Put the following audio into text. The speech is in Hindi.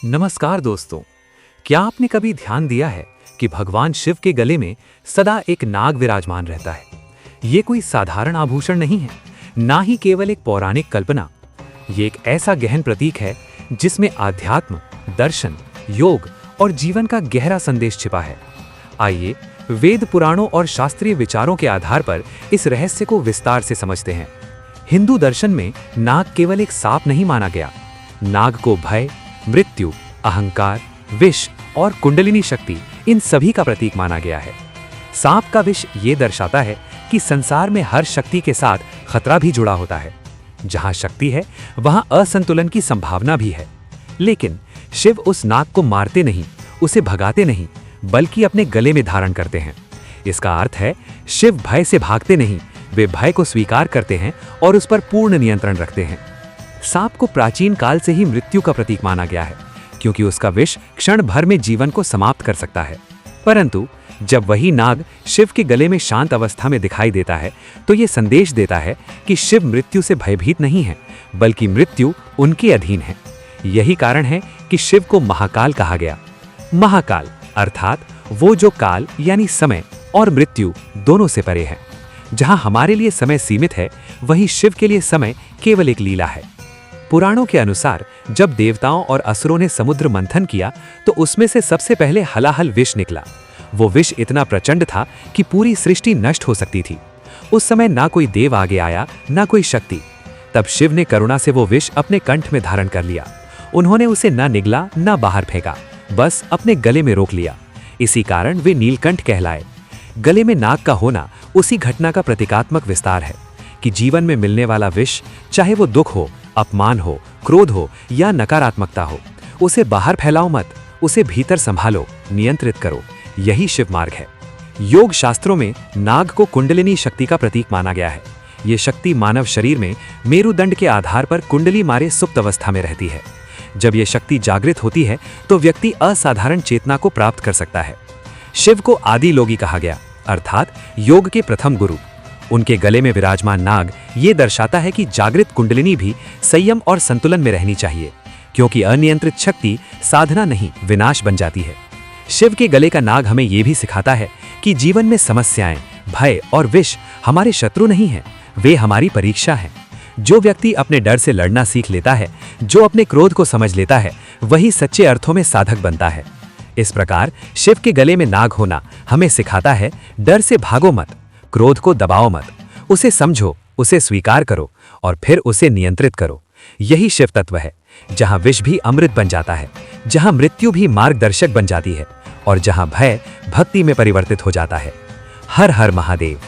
नमस्कार दोस्तों। क्या आपने कभी ध्यान दिया है कि भगवान शिव के गले में सदा एक नाग विराजमान रहता है। ये कोई साधारण आभूषण नहीं है, ना ही केवल एक पौराणिक कल्पना। ये एक ऐसा गहन प्रतीक है जिसमें आध्यात्म, दर्शन, योग और जीवन का गहरा संदेश छिपा है। आइए वेद पुराणों और शास्त्रीय विचारों के आधार पर इस रहस्य को विस्तार से समझते हैं। हिंदू दर्शन में नाग केवल एक सांप नहीं माना गया। नाग को भय, मृत्यु, अहंकार, विष और कुंडलिनी शक्ति, इन सभी का प्रतीक माना गया है। सांप का विष ये दर्शाता है कि संसार में हर शक्ति के साथ खतरा भी जुड़ा होता है। जहां शक्ति है वहां असंतुलन की संभावना भी है। लेकिन शिव उस नाग को मारते नहीं, उसे भगाते नहीं, बल्कि अपने गले में धारण करते हैं। इसका अर्थ है शिव भय से भागते नहीं, वे भय को स्वीकार करते हैं और उस पर पूर्ण नियंत्रण रखते हैं। सांप को प्राचीन काल से ही मृत्यु का प्रतीक माना गया है, क्योंकि उसका विष क्षण भर में जीवन को समाप्त कर सकता है। परंतु जब वही नाग शिव के गले में शांत अवस्था में दिखाई देता है, तो ये संदेश देता है कि शिव मृत्यु से भयभीत नहीं है, बल्कि मृत्यु उनके अधीन है। यही कारण है कि शिव को महाकाल कहा गया। महाकाल अर्थात वो जो काल यानी समय और मृत्यु दोनों से परे है। जहां हमारे लिए समय सीमित है, वहीं शिव के लिए समय केवल एक लीला है। पुराणों के अनुसार जब देवताओं और असुरों ने समुद्र मंथन किया, तो उसमें से सबसे पहले हलाहल विष निकला। वो विष इतना प्रचंड था कि पूरी सृष्टि नष्ट हो सकती थी। उस समय ना कोई देव आगे आया, ना कोई शक्ति। तब शिव ने करुणा से वो विष अपने कंठ में धारण कर लिया। उन्होंने उसे ना निगला, ना बाहर फेंका, बस अपने गले में रोक लिया। इसी कारण वे नीलकंठ कहलाए। गले में नाग का होना उसी घटना का प्रतीकात्मक विस्तार है कि जीवन में मिलने वाला विष, चाहे वो दुख हो, अपमान हो, क्रोध हो या नकारात्मकता हो, उसे बाहर फैलाओ मत, उसे भीतर संभालो, नियंत्रित करो। यही शिव मार्ग है। योग शास्त्रों में नाग को कुंडलिनी शक्ति का प्रतीक माना गया है। ये शक्ति मानव शरीर में मेरुदंड के आधार पर कुंडली मारे सुप्त अवस्था में रहती है। जब यह शक्ति जागृत होती है तो व्यक्ति असाधारण चेतना को प्राप्त कर सकता है। शिव को आदि लोगी कहा गया, अर्थात योग के प्रथम गुरु। उनके गले में विराजमान नाग ये दर्शाता है कि जागृत कुंडलिनी भी संयम और संतुलन में रहनी चाहिए, क्योंकि अनियंत्रित शक्ति साधना नहीं, विनाश बन जाती है। शिव के गले का नाग हमें यह भी सिखाता है कि जीवन में समस्याएं, भय और विष हमारे शत्रु नहीं हैं, वे हमारी परीक्षा हैं। जो व्यक्ति अपने डर से लड़ना सीख लेता है, जो अपने क्रोध को समझ लेता है, वही सच्चे अर्थों में साधक बनता है। इस प्रकार शिव के गले में नाग होना हमें सिखाता है, डर से भागो मत, क्रोध को दबाओ मत, उसे समझो, उसे स्वीकार करो और फिर उसे नियंत्रित करो। यही शिव तत्व है, जहां विष भी अमृत बन जाता है, जहां मृत्यु भी मार्गदर्शक बन जाती है और जहां भय भक्ति में परिवर्तित हो जाता है। हर हर महादेव।